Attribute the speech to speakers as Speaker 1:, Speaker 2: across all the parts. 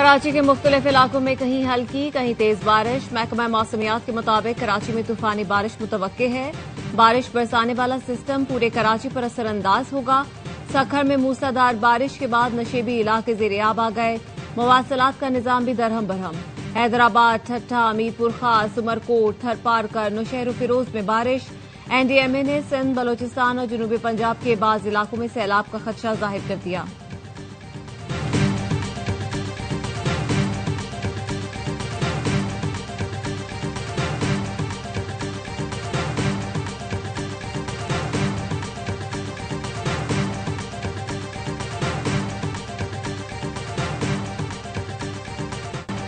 Speaker 1: कराची के मुख्तलिफ इलाकों में कहीं हल्की कहीं तेज बारिश। महकमा मौसमियात के मुताबिक कराची में तूफानी बारिश मुतवक्के है। बारिश बरसाने वाला सिस्टम पूरे कराची पर असरअंदाज होगा। सखर में मूसलाधार बारिश के बाद नशेबी इलाके ज़ेर-ए-आब आ गए। मवासलात का निजाम भी दरहम बरहम। हैदराबाद, ठट्ठा, अमीरपुर खास, उमरकोट, थरपारकर, नौशहर फिरोज में बारिश। एनडीएमए ने सिंध, बलोचिस्तान और जनूबी पंजाब के बाज़ इलाकों में सैलाब का खदशा जाहिर कर दिया।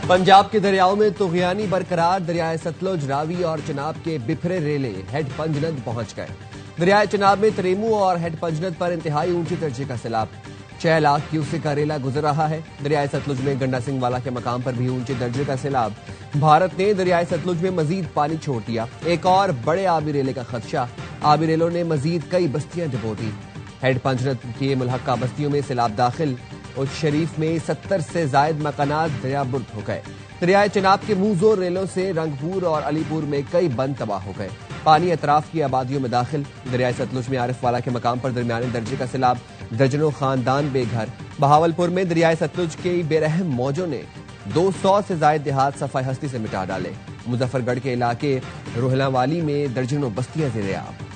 Speaker 2: पंजाब के दरियाओं में तुगयानी बरकरार। दरियाए सतलुज, रावी और चनाब के बिफरे रेले हेड पंजनद पहुंच गए। दरियाए चनाब में तरेमू और हेड पंजनद पर इंतहाई ऊंचे दर्जे का सैलाब। 6 लाख क्यूसेक का रेला गुजर रहा है। दरियाए सतलुज में गंडा सिंह वाला के मकाम पर भी ऊंचे दर्जे का सैलाब। भारत ने दरियाए सतलुज में मजीद पानी छोड़ दिया। एक और बड़े आबी रेले का खदशा। आबी रेलों ने मजीद कई बस्तियां डुबो दी। हेड पंजनद के मुल्हक्का बस्तियों में सैलाब दाखिल। उस शरीफ में 70 से जायद मकानात दरियाबुर्द हो गए। दरियाए चनाब के मुंहजोर रेलों से रंगपुर और अलीपुर में कई बंद तबाह हो गए। पानी अतराफ की आबादियों में दाखिल। दरियाए सतलुज में आरिफ वाला के मकाम पर दरमियाने दर्जे का सैलाब। दर्जनों खानदान बेघर। बहावलपुर में दरियाए सतलुज के बेरहम मौजों ने 200 से जायद देहात सफाई हस्ती से मिटा डाले। मुजफ्फरगढ़ के इलाके रोहलावाली में दर्जनों बस्तियां ज़ेर-ए-आब।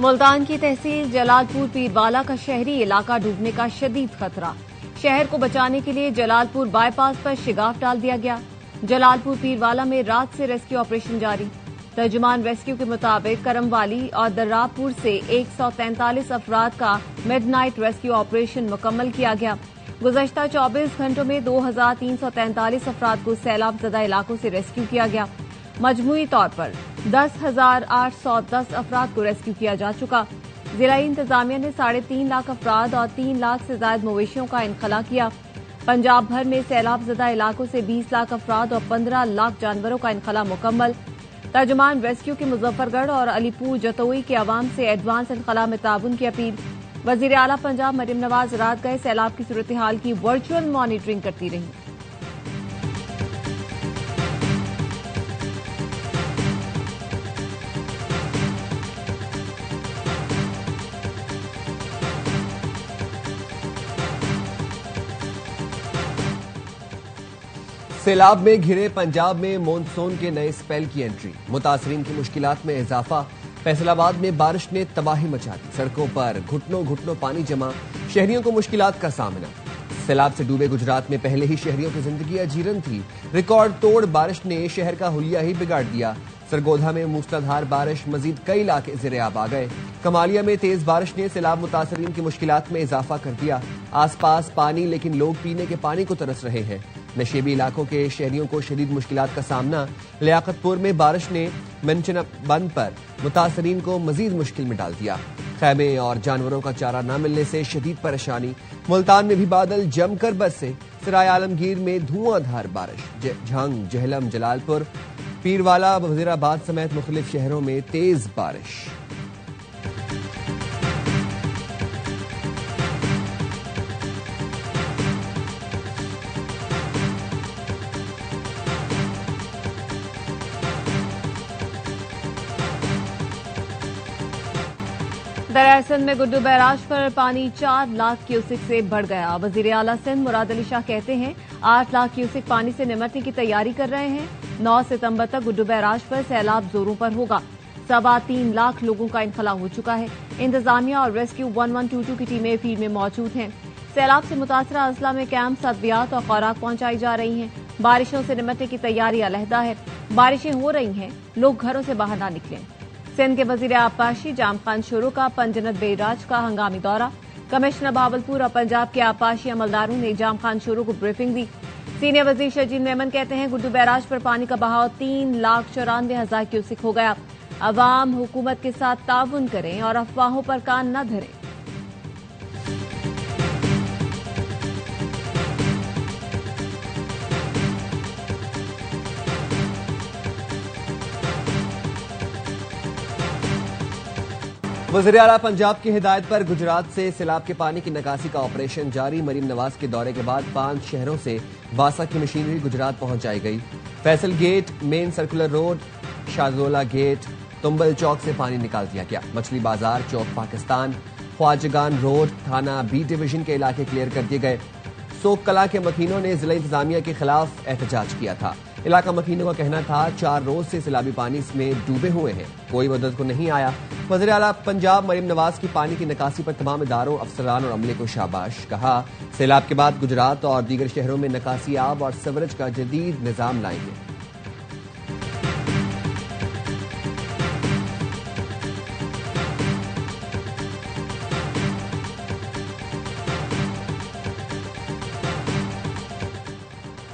Speaker 1: मुल्तान की तहसील जलालपुर पीरवाला का शहरी इलाका डूबने का शदीद खतरा। शहर को बचाने के लिए जलालपुर बाईपास पर शिगाफ डाल दिया गया। जलालपुर पीरवाला में रात से रेस्क्यू ऑपरेशन जारी। तर्जुमान रेस्क्यू के मुताबिक करमवाली और दर्रापुर से 143 अफराद का मिडनाइट रेस्क्यू ऑपरेशन मुकम्मल किया गया। गुज़श्ता 24 घंटों में 2343 अफराद को सैलाब ज़दा इलाकों से रेस्क्यू किया गया। मजमूई तौर पर 10,810 अफराद को रेस्क्यू किया जा चुका। जिला इंतजामिया ने 3.5 लाख अफराद और 3 लाख से ज्यादा मवेशियों का इनखला किया। पंजाब भर में सैलाब ज़दा इलाकों से 20 लाख अफराद और 15 लाख जानवरों का इनखला मुकम्मल। तर्जुमान रेस्क्यू के मुजफ्फरगढ़ और अलीपुर जतोई के अवाम से एडवांस इनखला में ताउन की अपील। वजीर आला पंजाब मरियम नवाज रात गए सैलाब की सूरत हाल की वर्चुअल मॉनिटरिंग करती रही।
Speaker 2: सैलाब में घिरे पंजाब में मॉनसून के नए स्पेल की एंट्री। मुतासरीन की मुश्किलात में इजाफा। फैसलाबाद में बारिश ने तबाही मचा दी। सड़कों पर घुटनों घुटनों पानी जमा। शहरियों को मुश्किलात का सामना। सैलाब से डूबे गुजरात में पहले ही शहरियों की जिंदगी अजीरन थी। रिकॉर्ड तोड़ बारिश ने शहर का हुलिया ही बिगाड़ दिया। सरगोधा में मूसलाधार बारिश, मजीद कई इलाके ज़ेर-ए-आब आ गए। कमालिया में तेज बारिश ने सैलाब मुतासरीन की मुश्किलात में इजाफा कर दिया। आसपास पानी, लेकिन लोग पीने के पानी को तरस रहे हैं। नशेबी इलाकों के शहरियों को शदीद मुश्किलात का सामना। लियाकतपुर में बारिश ने मंचना बंद पर मुतासरीन को मजीद मुश्किल में डाल दिया। खैमे और जानवरों का चारा न मिलने से शदीद परेशानी। मुल्तान में भी बादल जमकर बरसे। सराय आलमगीर में धुआंधार बारिश। झंग, जहलम, जलालपुर, पीरवाला, वजीराबाद समेत मुख्तलिफ शहरों में तेज बारिश।
Speaker 1: दरियाए सिंध में गुड्डू बैराज पर पानी 4 लाख क्यूसेक से बढ़ गया। वजीर आला सिंध मुराद अली शाह कहते हैं 8 लाख क्यूसेक पानी से निमटने की तैयारी कर रहे हैं। 9 सितंबर तक गुड्डू बैराज पर सैलाब जोरों पर होगा। 3.25 लाख लोगों का इनखला हो चुका है। इंतजामिया और रेस्क्यू 1122 की टीमें फील्ड में मौजूद हैं। सैलाब से मुतासरा अजला में कैंप, अद्वियात और खुराक पहुंचाई जा रही हैं। बारिशों से निमटने की तैयारी अलहदा है। बारिशें हो रही हैं, लोग घरों से बाहर ना निकलें। सिंध के वजीर आबपाशी जाम खान शुरू का पंजनद बेराज का हंगामी दौरा। कमिश्नर बहावलपुर और पंजाब के आबपाशी अमलदारों ने जाम खान शुरू को ब्रीफिंग दी। सीनियर वजीर शजील मेमन कहते हैं गुड्डू बैराज पर पानी का बहाव 3,94,000 क्यूसेक हो गया। अवाम हुकूमत के साथ ताउन करें और अफवाहों पर कान न धरें।
Speaker 2: वज़ीर-ए-आला पंजाब की हिदायत पर गुजरात से सैलाब के पानी की निकासी का ऑपरेशन जारी। मरीम नवाज के दौरे के बाद 5 शहरों से वासा की मशीनरी गुजरात पहुंचाई गई। Faisal gate, main circular road, Shahjola gate, Tumbal Chowk से पानी निकाल दिया गया। Machhli Bazaar, Chowk Pakistan, Khawajgan road, Thana B division के इलाके क्लियर कर दिए गए। सोक कला के मकीनों ने जिला इंतजामिया के खिलाफ एहतजाज किया था। इलाका मकीनों का कहना था 4 रोज से सैलाबी पानी इसमें डूबे हुए हैं, कोई मदद को नहीं आया। वज़ीर आला पंजाब मरीम नवाज की पानी की निकासी पर तमाम इदारों, अफसरान और अमले को शाबाश कहा। सैलाब के बाद गुजरात और दीगर शहरों में निकासी आब और सीवरेज का जदीद निजाम लाएंगे।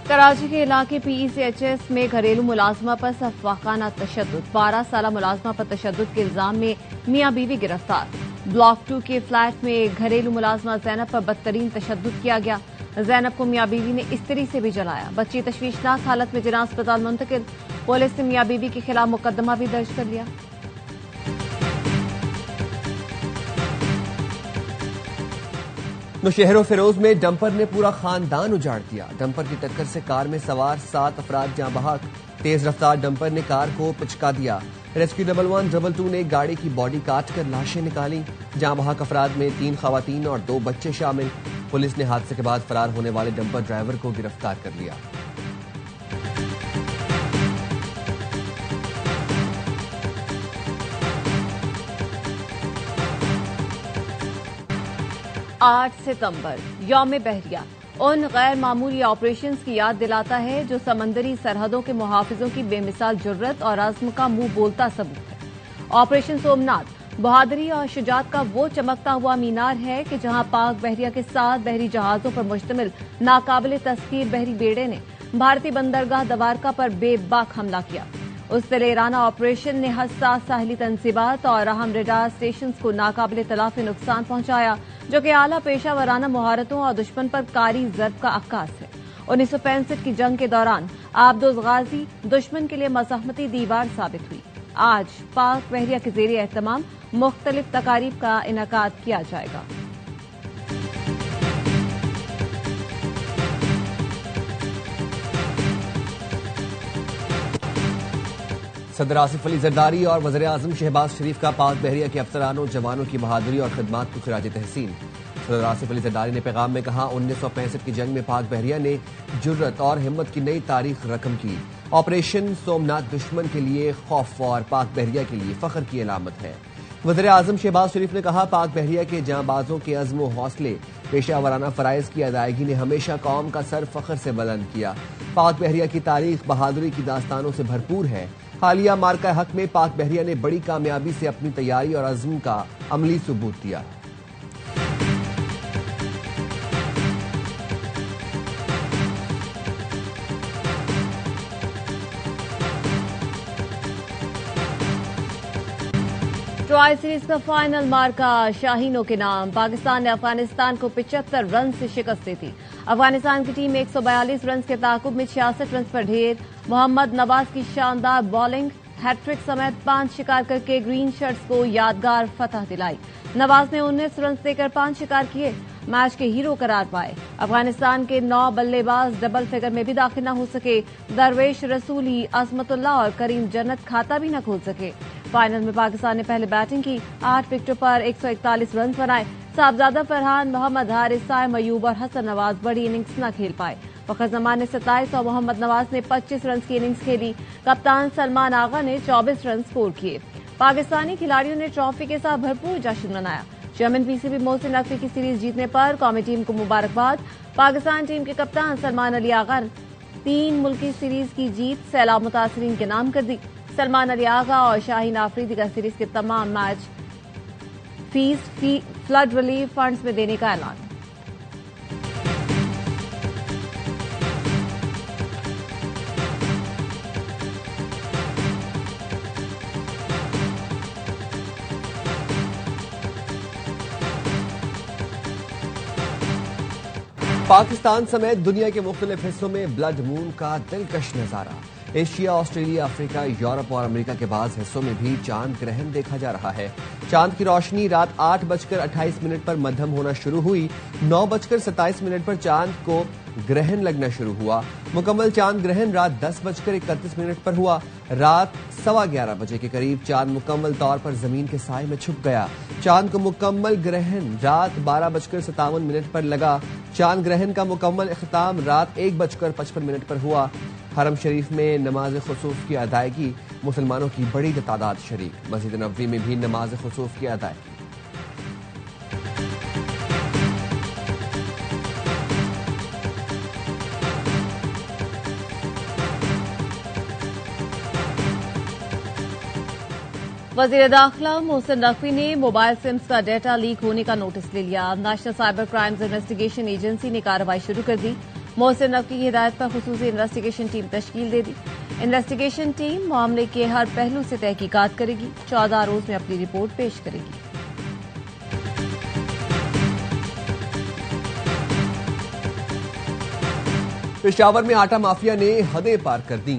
Speaker 1: कराची के इलाके PECHS में घरेलू मुलाजमा पर अफवाहाना तशद्दुद। 12 साला मुलाजमा पर तशद्दुद के इल्जाम में मियां बीवी गिरफ्तार। ब्लॉक 2 के फ्लैट में घरेलू मुलाजमा जैनब पर बदतरीन तशद्दुद किया गया। जैनब को मियां बीवी ने इस्त्री से भी जलाया। बच्ची तशवीशनाक हालत में जिना अस्पताल मुंतकिल। पुलिस ने मियां बीवी के खिलाफ मुकदमा भी दर्ज कर लिया।
Speaker 2: नौशहर फिरोज में डंपर ने पूरा खानदान उजाड़ दिया। डंपर की टक्कर से कार में सवार 7 अफराद जाँ बहक। तेज रफ्तार डंपर ने कार को पिचका दिया। रेस्क्यू 112 ने गाड़ी की बॉडी काट कर लाशें निकाली। जाँ बहक अफराद में 3 खवातीन और 2 बच्चे शामिल। पुलिस ने हादसे के बाद फरार होने वाले डंपर ड्राइवर को गिरफ्तार कर लिया।
Speaker 1: आठ सितंबर यौम बहरिया उन गैर मामूली ऑपरेशंस की याद दिलाता है जो समंदरी सरहदों के मुहाफिजों की बेमिसाल जुर्रत और अज़्म का मुंह बोलता सबूत है। ऑपरेशन सोमनाथ बहादुरी और शुजात का वो चमकता हुआ मीनार है कि जहां पाक बहरिया के 7 बहरी जहाजों पर मुश्तमिल नाकाबिले तस्कीर बहरी बेड़े ने भारतीय बंदरगाह दवारका पर बेबाक हमला किया। उस दिलेराना ऑपरेशन ने हसास साहली तंसीबात और अहम रेडार स्टेशन को नाकाबिले तलाफी नुकसान पहुंचाया, जो कि आला पेशा वराना महारतों और दुश्मन पर कारी जर्ब का अक्कास है। 1965 की जंग के दौरान आबदोज गाजी दुश्मन के लिए मज़ाहमती दीवार साबित हुई। आज पाक बहरिया के ज़ेरे एहतमाम मुख्तलिफ तकारीब का इनेकाद किया जाएगा।
Speaker 2: सदर आसिफ अली जरदारी और वज़ीर-ए-आज़म शहबाज शरीफ का पाक बहरिया के अफसरानों जवानों की बहादुरी और खिदमात को खिराज तहसीन। सदर आसिफ अली जरदारी ने पैगाम में कहा, 1965 की जंग में पाक बहरिया ने जुर्रत और हिम्मत की नई तारीख रकम की। ऑपरेशन सोमनाथ दुश्मन के लिए खौफ और पाक बहरिया के लिए फख्र की अलामत है। वज़ीर-ए-आज़म शहबाज शरीफ ने कहा, पाक बहरिया के जांबाजों के अज़्म व हौसले, पेशा वराना फराइज की अदायगी ने हमेशा कौम का सर फख्र से बुलंद किया। पाक बहरिया की तारीख बहादुरी की दास्तानों से भरपूर है। हालिया मार्का हक में पाक बहरिया ने बड़ी कामयाबी से अपनी तैयारी और अज़्म का अमली सबूत दिया।
Speaker 1: ट्रॉय सीरीज का फाइनल मार्का शाहीनों के नाम। पाकिस्तान ने अफगानिस्तान को 75 रन से शिकस्त दी थी। अफगानिस्तान की टीम 142 रन के ताकुब में 66 रन पर ढेर। मोहम्मद नवाज की शानदार बॉलिंग, हैट्रिक समेत 5 शिकार करके ग्रीन शर्ट्स को यादगार फतह दिलाई। नवाज ने 19 रन देकर 5 शिकार किए, मैच के हीरो करार पाए। अफगानिस्तान के 9 बल्लेबाज डबल फिगर में भी दाखिल न हो सके। दरवेश रसूली, अजमतुल्लाह और करीम जन्नत खाता भी न खोल सके। फाइनल में पाकिस्तान ने पहले बैटिंग की, 8 विकेटों पर 141 रन बनाए। साहबजादा फरहान, मोहम्मद हारिस, साइम अयूब और हसन नवाज बड़ी इनिंग्स न खेल पाए। फखर जमान ने 27 और मोहम्मद नवाज ने 25 रन की इनिंग्स खेली। कप्तान सलमान आगा ने 24 रन स्कोर किए। पाकिस्तानी खिलाड़ियों ने ट्रॉफी के साथ भरपूर जश्न मनाया। चेयरमैन PCB मोहसिन नकवी की सीरीज जीतने पर कौमी टीम को मुबारकबाद। पाकिस्तान टीम के कप्तान सलमान अली आगा 3 मुल्की सीरीज की जीत सैलाब मुतासरीन के नाम कर दी। सलमान अली आगा और शाहीन आफरीदी का सीरीज के तमाम match fees flood relief funds में देने का ऐलान।
Speaker 2: पाकिस्तान समेत दुनिया के मुख्तलिफ हिस्सों में ब्लड मून का दिलकश नजारा। एशिया, ऑस्ट्रेलिया, अफ्रीका, यूरोप और अमेरिका के बाज़ हिस्सों में भी चांद ग्रहण देखा जा रहा है। चांद की रोशनी रात 8:28 पर मध्यम होना शुरू हुई। 9:27 पर चांद को ग्रहण लगना शुरू हुआ। मुकम्मल चांद ग्रहण रात 10:31 पर हुआ। रात 11:15 बजे के करीब चांद मुकम्मल तौर पर जमीन के साए में छुप गया। चांद को मुकम्मल ग्रहण रात 12:57 पर लगा। चांद ग्रहण का मुकम्मल इख्तिताम रात 1:55 पर हुआ। हरम शरीफ में नमाज खुसूफ की अदायगी, मुसलमानों की बड़ी तादाद शरीक। मस्जिद नबवी में भी नमाज खुसूफ की अदायगी।
Speaker 1: वजीर दाखिला मोहसिन नकवी ने मोबाइल सिम्स का डेटा लीक होने का नोटिस ले लिया। National cyber crimes investigation agency ने कार्रवाई शुरू कर दी। मोहसिन नकवी की हिदायत पर खुसूसी इन्वेस्टिगेशन टीम तश्कील दे दी। इन्वेस्टिगेशन टीम मामले के हर पहलू से तहकीकात करेगी। 14 रोज में अपनी रिपोर्ट पेश करेगी।
Speaker 2: पेशावर में आटा माफिया ने हदें पार कर दी।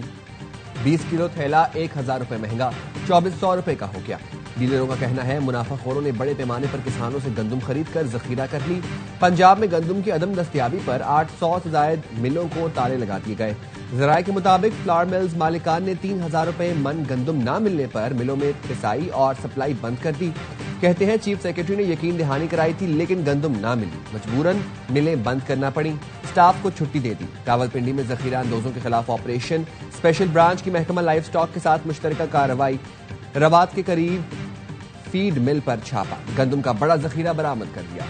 Speaker 2: 20 किलो थैला 1000 रुपए महंगा 2400 रुपए का हो गया। डीलरों का कहना है मुनाफाखोरों ने बड़े पैमाने पर किसानों से गंदम खरीद कर जखीरा कर ली। पंजाब में गंदम की अदम दस्तयाबी पर 800 से जायद मिलों को ताले लगा दिए गए। जराये के मुताबिक फ्लावर मिल्स मालिकान ने 3000 रुपए मन गंदम न मिलने पर मिलों में पिसाई और सप्लाई बंद कर दी। कहते हैं चीफ सेक्रेटरी ने यकीन दहानी कराई थी लेकिन गंदम न मिली। मजबूरन मिलें बंद करना पड़ी। स्टाफ को छुट्टी दे दी। रावलपिंडी में जखीरा अंदोजों के खिलाफ ऑपरेशन। स्पेशल ब्रांच की महकमा लाइफ स्टॉक के साथ मुश्तरका कार्रवाई। रवात के करीब फीड मिल पर छापा। गंदम का बड़ा जखीरा बरामद कर लिया।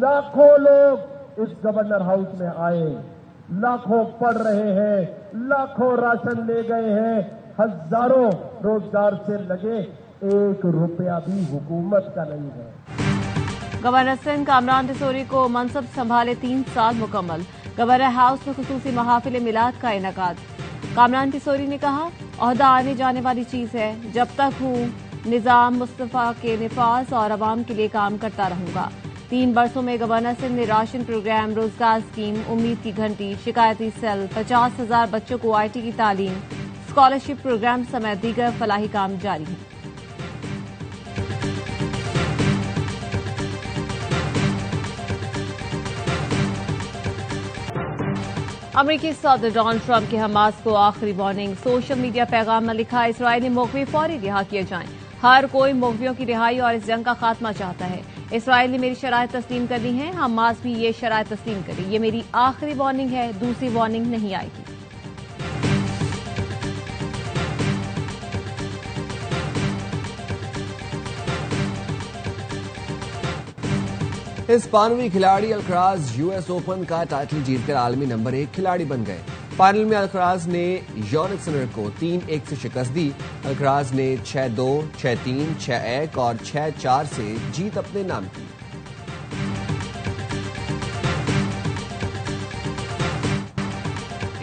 Speaker 3: लाखों लोग इस गवर्नर हाउस में आए, लाखों पढ़ रहे हैं, लाखों राशन ले गए हैं, हजारों रोजगार से लगे, 1 रुपया भी हुकूमत का नहीं है।
Speaker 1: गवर्नर सिंध कामरान टिसोरी को मनसब संभाले 3 साल मुकम्मल। गवर्नर हाउस में खुसूसी महाफिल मिलाद का इनेकाद। कामरान टिसोरी ने कहा, ओहदा आने जाने वाली चीज है, जब तक हूं निजाम मुस्तफा के निफाज और अवाम के लिए काम करता रहूंगा। 3 बरसों में गवर्नर सिंध ने राशन प्रोग्राम, रोजगार स्कीम, उम्मीद की घंटी, शिकायती सेल, 50,000 बच्चों को IT की तालीम, स्कॉलरशिप प्रोग्राम समेत दीगर फलाही काम जारी है। अमरीकी सदर डोनाल्ड ट्रंप के हमास को आखिरी वार्निंग। सोशल मीडिया पैगाम में लिखा, इस्राइली मुग़वी फौरी रिहा किए जाएं। हर कोई मुग़वियों की रिहाई और इस जंग का खात्मा चाहता है। इसराइल ने मेरी शराइत तस्लीम कर ली है, हमास भी ये शराइत तस्लीम करे। ये मेरी आखिरी वार्निंग है, दूसरी वार्निंग नहीं आएगी।
Speaker 2: हिस्पानवी खिलाड़ी अल्कराज US ओपन का टाइटल जीतकर आलमी नंबर 1 खिलाड़ी बन गए। फाइनल में अल्कराज ने यानिक सिनर को 3-1 से शिकस्त दी। अल्कराज ने 6-2, 6-3, 6-1 और 6-4 से जीत अपने नाम की।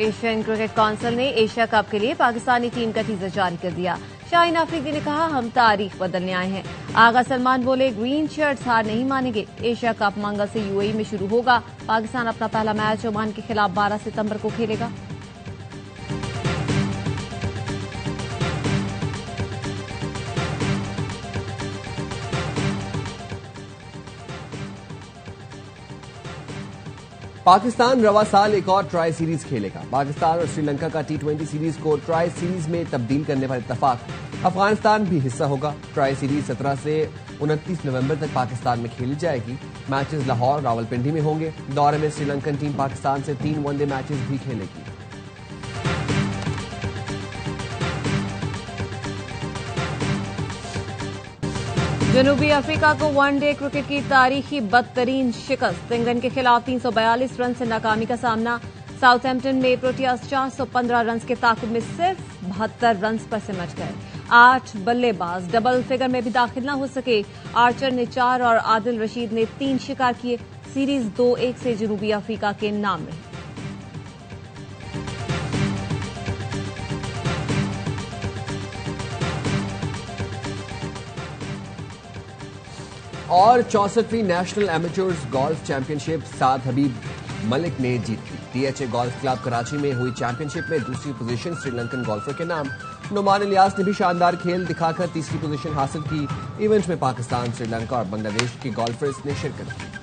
Speaker 1: एशियन क्रिकेट काउंसिल ने एशिया कप के लिए पाकिस्तानी टीम का टीजर जारी कर दिया। शाहीन अफरीदी ने कहा, हम तारीख बदलने आए हैं। आगा सलमान बोले, ग्रीन शर्ट्स हार नहीं मानेंगे। एशिया कप मंगल से UAE में शुरू होगा। पाकिस्तान अपना पहला मैच ओमान के खिलाफ 12 सितंबर को खेलेगा।
Speaker 2: पाकिस्तान रवा साल एक और ट्राई सीरीज खेलेगा। पाकिस्तान और श्रीलंका का T20 सीरीज को ट्राई सीरीज में तब्दील करने पर इत्तफाक। अफगानिस्तान भी हिस्सा होगा। ट्राई सीरीज 17 से 29 नवंबर तक पाकिस्तान में खेली जाएगी। मैचेस लाहौर और रावलपिंडी में होंगे। दौरे में श्रीलंकन टीम पाकिस्तान से 3 वनडे मैचेस भी खेलेगी।
Speaker 1: जनूबी अफ्रीका को वनडे क्रिकेट की तारीखी बदतरीन शिकस्त। इंग्लैंड के खिलाफ 342 रन से नाकामी का सामना। साउथहैम्पटन में प्रोटियास 415 रन के ताकुब में सिर्फ 72 रन पर सिमट गए। 8 बल्लेबाज डबल फिगर में भी दाखिल न हो सके। आर्चर ने 4 और आदिल रशीद ने 3 शिकार किए। सीरीज 2-1 से जनूबी अफ्रीका के नाम रही।
Speaker 2: और 64वीं नेशनल एमेच्योर्स गोल्फ चैंपियनशिप साद हबीब मलिक ने जीत ली। टीएचए गोल्फ क्लब कराची में हुई चैंपियनशिप में दूसरी पोजीशन श्रीलंकन गोल्फर के नाम। नुमान इलियास ने भी शानदार खेल दिखाकर तीसरी पोजीशन हासिल की। इवेंट में पाकिस्तान, श्रीलंका और बांग्लादेश के गोल्फर्स ने शिरकत की।